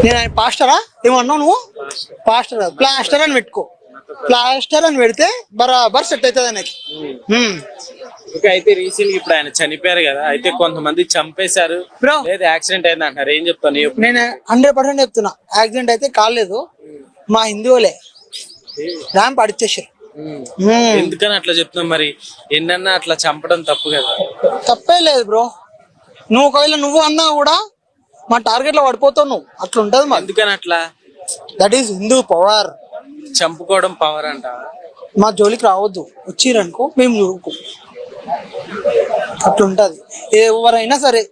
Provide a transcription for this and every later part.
నేను ఆయన పాస్టరా ఏమన్నావు నువ్వు? పాస్టర్ ప్లాస్టర్ అని పెట్టుకో, ప్లాస్టర్ అని పెడితే బరాబర్ సెట్ అవుతుంది ఆయనకి. అయితే రీసెంట్ గా ఇప్పుడు ఆయన చనిపోయారు కదా, అయితే కొంతమంది చంపేశారు లేదా యాక్సిడెంట్ అయింది అంటారు, ఏం చెప్తాను? నేను 100% చెప్తున్నా, యాక్సిడెంట్ అయితే కాలేదు, మా హిందువులే ర్యాంప్ అడిచేసారు. ఎందుకని అట్లా చెప్తున్నాం? మరి ఎన్నన్నా అట్లా చంపడం తప్పు కదా? తప్పే లేదు బ్రో, నువ్వు ఒకవేళ నువ్వు అన్నా కూడా మా టార్గెట్ లో పడిపోతావు నువ్వు, అట్లా ఉంటది. ఎందుకని అట్లా? That is Hindu power. చంపుకోవడం పవర్ అంట. మా జోలికి రావద్దు, వచ్చిరనుకో మేము చూడుకో, అట్లుంటది. ఎవరైనా సరే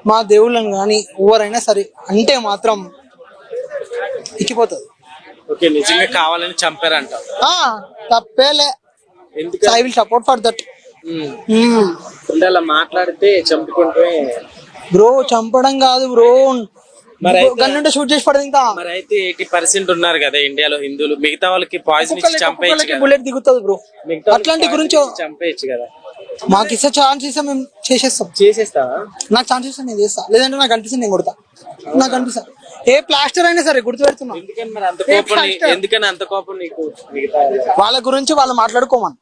మా దేవుళ్ళని కానీ ఎవరైనా సరే అంటే మాత్రం ఇచ్చిపోతుంది. ఓకే, నిజంగా కావాలని చంపారంట, తప్పేలే. I will support for that. అలా మాట్లాడితే చంపుకుంటే బ్రో చంపడం కాదు బ్రో, గన్నుంటే షూట్ చేసి పడదు. ఇంకా మరి అయితే 80% ఉన్నారు కదా ఇండియాలో హిందువులు, మిగతా వాళ్ళకి పాయిజన్ ఇచ్చి చంపేయచ్చు, బుల్లెట్ దిగుతుంది బ్రో. అట్లాంటి గురించి చంపేయచ్చు కదా. మాకు ఇస్తే ఛాన్స్ ఇస్తే మేము చేసేస్తావా? నాకు ఛాన్స్ ఇస్తే నేను చేస్తా, లేదంటే నాకు అనిపిస్తుంది నేను కొడతా. నాకు అనిపిస్తా ఏ ప్లాస్టర్ అయినా సరే గుర్తు పెడుతున్నా. ఎందుకని అంత కోపం నీకు? వాళ్ళ గురించి వాళ్ళు మాట్లాడుకోమని,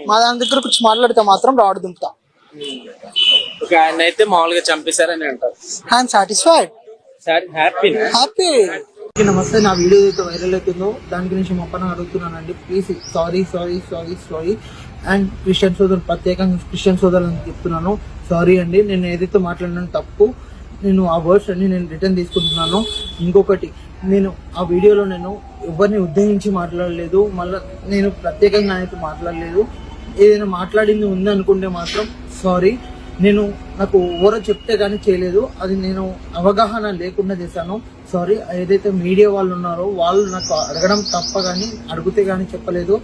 మా దాని దగ్గర కూర్చొని మాట్లాడితే మాత్రం రాడు దింపుతా. ఆయన అయితే మామూలుగా చంపేశారని అంటారు. I'm satisfied, happy. నమస్తే, నా వీడియో అయితే వైరల్ అవుతుందో దాని గురించి మొప్పన అడుగుతున్నానండి. Please sorry. అండ్ క్రిస్టియన్ సోదరులు, ప్రత్యేకంగా క్రిస్టియన్ సోదరులు చెప్తున్నాను, సారీ అండి. నేను ఏదైతే మాట్లాడినా తప్పు, నేను ఆ వర్డ్స్ అన్ని నేను రిటర్న్ తీసుకుంటున్నాను. ఇంకొకటి, నేను ఆ వీడియోలో నేను ఎవరిని ఉద్దేశించి మాట్లాడలేదు, మళ్ళీ నేను ప్రత్యేకంగా అయితే మాట్లాడలేదు. ఏదైనా మాట్లాడింది ఉంది అనుకుంటే మాత్రం సారీ. నేను నాకు ఎవరో చెప్తే కానీ చేయలేదు, అది నేను అవగాహన లేకుండా చేశాను, సారీ. ఏదైతే మీడియా వాళ్ళు ఉన్నారో వాళ్ళు నాకు అడగడం తప్ప కానీ అడిగితే కానీ చెప్పలేదు.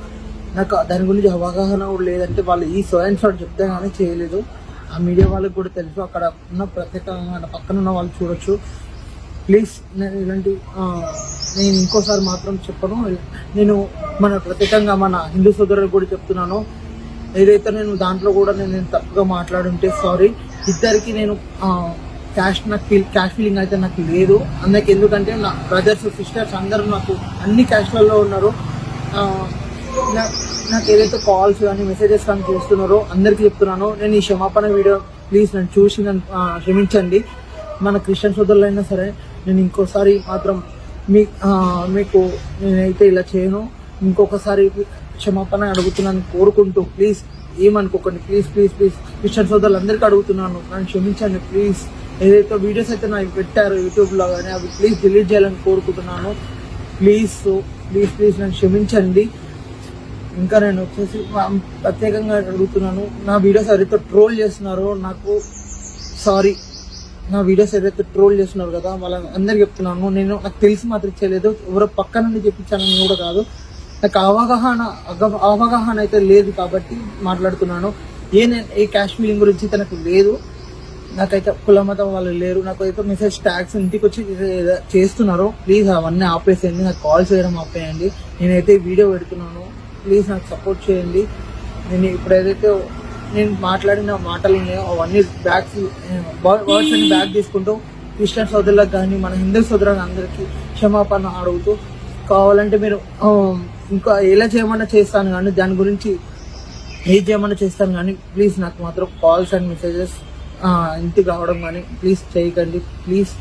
నాకు దాని గురించి అవగాహన కూడా లేదంటే వాళ్ళు ఈ సోయన్ షాట్ చెప్తే కానీ చేయలేదు. ఆ మీడియా వాళ్ళకి కూడా తెలుసు, అక్కడ ఉన్న ప్రత్యేకంగా పక్కన ఉన్న వాళ్ళు చూడొచ్చు. ప్లీజ్ నేను ఇలాంటి నేను ఇంకోసారి మాత్రం చెప్పను. నేను ప్రత్యేకంగా మన హిందూ సోదరులకు కూడా చెప్తున్నాను, ఏదైతే నేను దాంట్లో కూడా నేను తప్పుగా మాట్లాడుంటే సారీ. ఇద్దరికి నేను క్యాష్ ఫీలింగ్ అయితే నాకు లేదు అందుకే, ఎందుకంటే నా బ్రదర్స్ సిస్టర్స్ అందరూ నాకు అన్ని క్యాస్ట్లలో ఉన్నారు. నాకు ఏదైతే కాల్స్ కానీ మెసేజెస్ కానీ చేస్తున్నారో అందరికీ చెప్తున్నాను, నేను ఈ క్షమాపణ వీడియో ప్లీజ్ నన్ను చూసి నన్ను క్షమించండి. మన క్రిస్టియన్ సోదరులైనా సరే నేను ఇంకోసారి మాత్రం మీకు నేనైతే ఇలా చేయను. ఇంకొకసారి క్షమాపణ అడుగుతున్నాను కోరుకుంటూ, ప్లీజ్ ఏమనుకోకండి, ప్లీజ్ క్రిస్టియన్ సోదరులు అందరికీ అడుగుతున్నాను, నన్ను క్షమించండి ప్లీజ్. ఏదైతే వీడియోస్ అయితే నాకు పెట్టారో యూట్యూబ్లో కానీ అవి ప్లీజ్ డిలీట్ చేయాలని కోరుకుంటున్నాను. ప్లీజ్ నన్ను క్షమించండి. ఇంకా నేను వచ్చేసి ప్రత్యేకంగా అడుగుతున్నాను, నా వీడియోస్ ఎవరైతే ట్రోల్ చేస్తున్నారో నాకు సారీ. నా వీడియోస్ ఏదైతే ట్రోల్ చేస్తున్నారు కదా వాళ్ళని అందరికి చెప్తున్నాను, నాకు తెలిసి మాత్రం చేయలేదు, ఎవరో పక్క నుండి చెప్పించానని కూడా కాదు. నాకు అవగాహన అయితే లేదు కాబట్టి మాట్లాడుతున్నాను. ఏ క్యాష్ ఫీలింగ్ గురించి తనకు లేదు, నాకైతే కుల మతం వాళ్ళు లేరు. నాకైతే మెసేజ్ ట్యాగ్స్ ఇంటికి వచ్చి చేస్తున్నారు, ప్లీజ్ అవన్నీ ఆపేసేయండి, నాకు కాల్ చేయడం ఆపేయండి. నేనైతే వీడియో పెడుతున్నాను, ప్లీజ్ నాకు సపోర్ట్ చేయండి. నేను ఇప్పుడు ఏదైతే నేను మాట్లాడిన మాటలు అవన్నీ వర్డ్స్ అన్ని బ్యాక్ తీసుకుంటూ క్రిస్టియన్ సోదరులకు కానీ మన హిందూ సోదరులకు అందరికీ క్షమాపణ అడుగుతూ, కావాలంటే మీరు ఇంకా ఎలా చేయమన్నా చేస్తాను కానీ దాని గురించి ఏం చేయమన్నా చేస్తాను కానీ ప్లీజ్ నాకు మాత్రం కాల్స్ అండ్ మెసేజెస్ ఇంటికి రావడం కానీ ప్లీజ్ చేయకండి. ప్లీజ్